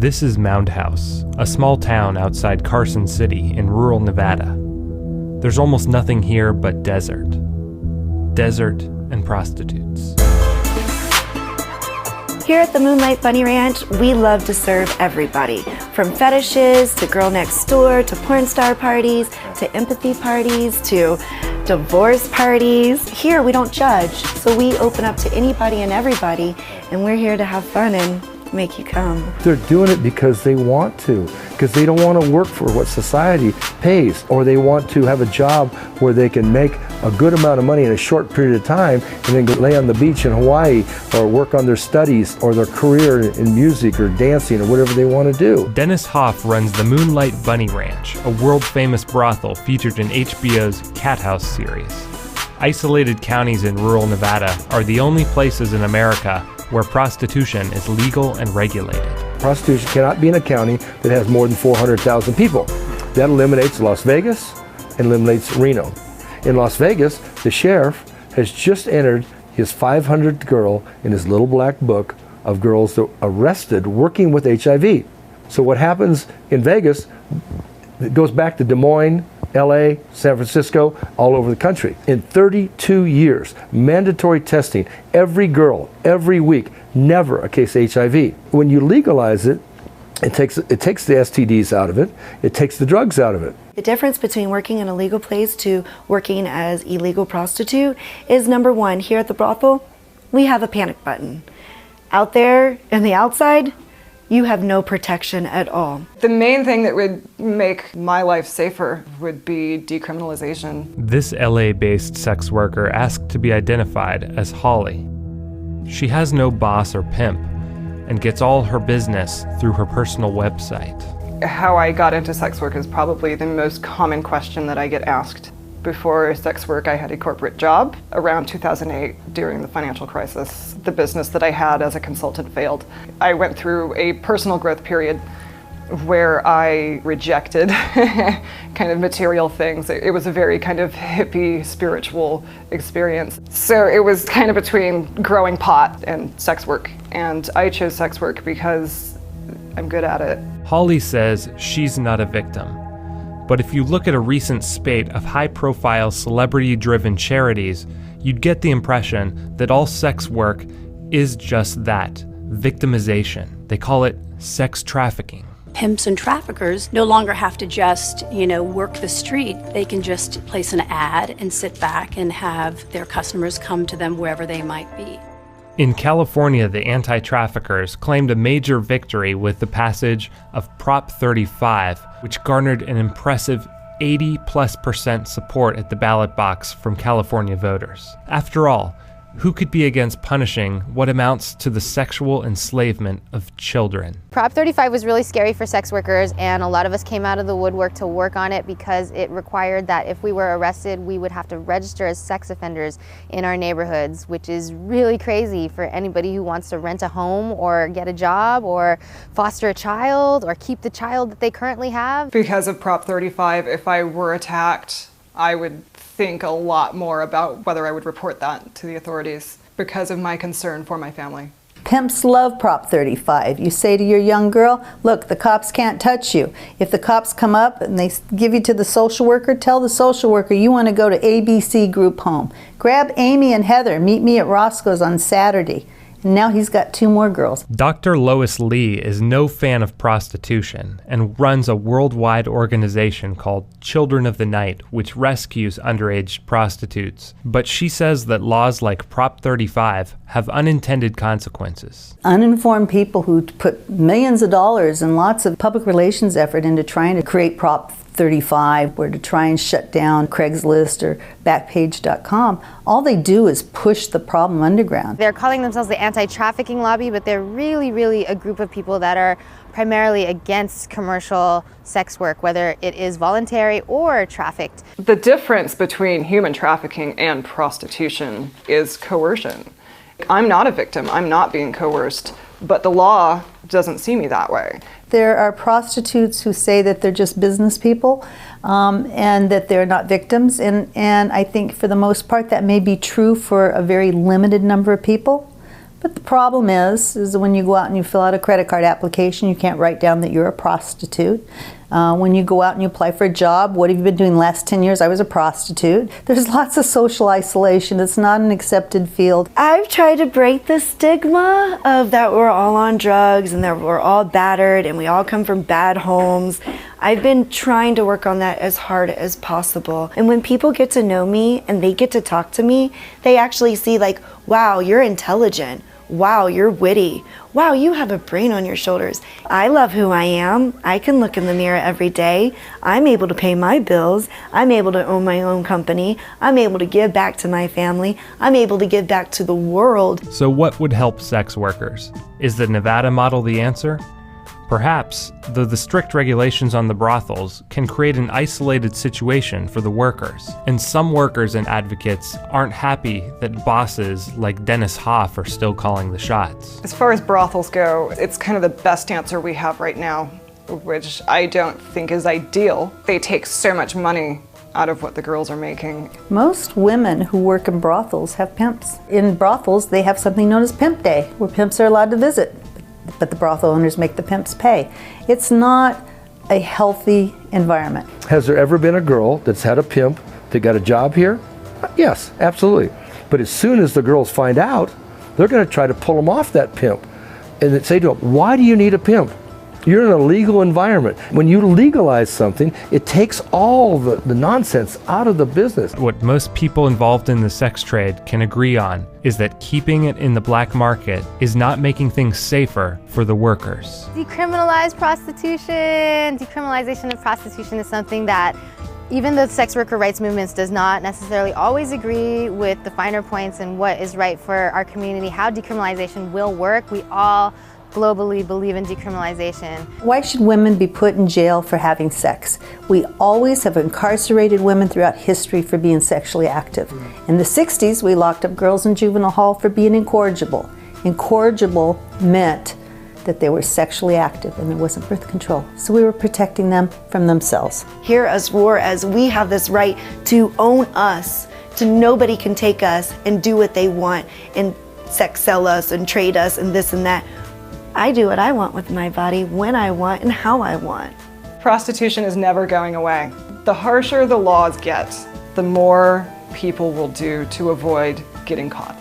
This is Mound House, a small town outside Carson City in rural Nevada. There's almost nothing here but desert. Desert and prostitutes. Here at the Moonlight Bunny Ranch, we love to serve everybody, from fetishes to girl next door to porn star parties to empathy parties to divorce parties. Here we don't judge, so we open up to anybody and everybody, and we're here to have fun and make you come. They're doing it because they want to, because they don't want to work for what society pays, or they want to have a job where they can make a good amount of money in a short period of time and then go lay on the beach in Hawaii or work on their studies or their career in music or dancing or whatever they want to do. Dennis Hoff runs the Moonlight Bunny Ranch, a world-famous brothel featured in HBO's Cat House series. Isolated counties in rural Nevada are the only places in America where prostitution is legal and regulated. Prostitution cannot be in a county that has more than 400,000 people. That eliminates Las Vegas and eliminates Reno. In Las Vegas, the sheriff has just entered his 500th girl in his little black book of girls that arrested working with HIV. So what happens in Vegas, it goes back to Des Moines, LA, San Francisco, all over the country. In 32 years, mandatory testing, every girl, every week, never a case of HIV. When you legalize it, it takes the STDs out of it, it takes the drugs out of it. The difference between working in a legal place to working as illegal prostitute is, number one, here at the brothel, we have a panic button. Out there in the outside, you have no protection at all. The main thing that would make my life safer would be decriminalization. This LA-based sex worker asked to be identified as Holly. She has no boss or pimp and gets all her business through her personal website. How I got into sex work is probably the most common question that I get asked. Before sex work, I had a corporate job. Around 2008, during the financial crisis, the business that I had as a consultant failed. I went through a personal growth period where I rejected kind of material things. It was a very kind of hippie, spiritual experience. So it was kind of between growing pot and sex work. And I chose sex work because I'm good at it. Holly says she's not a victim. But if you look at a recent spate of high-profile, celebrity-driven charities, you'd get the impression that all sex work is just that, victimization. They call it sex trafficking. Pimps and traffickers no longer have to just, work the street. They can just place an ad and sit back and have their customers come to them wherever they might be. In California, the anti-traffickers claimed a major victory with the passage of Prop 35, which garnered an impressive 80+% support at the ballot box from California voters. After all, who could be against punishing what amounts to the sexual enslavement of children? Prop 35 was really scary for sex workers, and a lot of us came out of the woodwork to work on it because it required that if we were arrested, we would have to register as sex offenders in our neighborhoods, which is really crazy for anybody who wants to rent a home or get a job or foster a child or keep the child that they currently have. Because of Prop 35, if I were attacked, I would think a lot more about whether I would report that to the authorities because of my concern for my family. Pimps love Prop 35. You say to your young girl, look, the cops can't touch you. If the cops come up and they give you to the social worker, tell the social worker you want to go to ABC Group Home. Grab Amy and Heather, meet me at Roscoe's on Saturday. And now he's got 2 more girls. Dr. Lois Lee is no fan of prostitution and runs a worldwide organization called Children of the Night, which rescues underage prostitutes. But she says that laws like Prop 35 have unintended consequences. Uninformed people who put millions of dollars and lots of public relations effort into trying to create Prop 35 or to try and shut down Craigslist or Backpage.com, all they do is push the problem underground. They're calling themselves the anti-trafficking lobby, but they're really a group of people that are primarily against commercial sex work, whether it is voluntary or trafficked. The difference between human trafficking and prostitution is coercion. I'm not a victim, I'm not being coerced, but the law doesn't see me that way. There are prostitutes who say that they're just business people and that they're not victims, and I think for the most part that may be true for a very limited number of people, But the problem is when you go out and you fill out a credit card application, you can't write down that you're a prostitute. When you go out and you apply for a job, what have you been doing the last 10 years? I was a prostitute. There's lots of social isolation. It's not an accepted field. I've tried to break the stigma of that we're all on drugs and that we're all battered and we all come from bad homes. I've been trying to work on that as hard as possible. And when people get to know me and they get to talk to me, they actually see like, wow, you're intelligent. Wow, you're witty. Wow, you have a brain on your shoulders. I love who I am. I can look in the mirror every day. I'm able to pay my bills. I'm able to own my own company. I'm able to give back to my family. I'm able to give back to the world. So what would help sex workers? Is the Nevada model the answer? Perhaps, though the strict regulations on the brothels can create an isolated situation for the workers. And some workers and advocates aren't happy that bosses like Dennis Hoff are still calling the shots. As far as brothels go, it's kind of the best answer we have right now, which I don't think is ideal. They take so much money out of what the girls are making. Most women who work in brothels have pimps. In brothels, they have something known as Pimp Day, where pimps are allowed to visit, but the brothel owners make the pimps pay. It's not a healthy environment. Has there ever been a girl that's had a pimp that got a job here? Yes, absolutely. But as soon as the girls find out, they're going to try to pull them off that pimp and they say to them, why do you need a pimp? You're in a legal environment. When you legalize something, it takes all the nonsense out of the business. What most people involved in the sex trade can agree on is that keeping it in the black market is not making things safer for the workers. Decriminalize prostitution. Decriminalization of prostitution is something that even though the sex worker rights movements does not necessarily always agree with the finer points and what is right for our community, how decriminalization will work, we all globally believe in decriminalization. Why should women be put in jail for having sex? We always have incarcerated women throughout history for being sexually active. In the 60s, we locked up girls in juvenile hall for being incorrigible. Incorrigible meant that they were sexually active and there wasn't birth control. So we were protecting them from themselves. Hear us roar as we have this right to own us, to nobody can take us and do what they want and sex sell us and trade us and this and that. I do what I want with my body, when I want, and how I want. Prostitution is never going away. The harsher the laws get, the more people will do to avoid getting caught.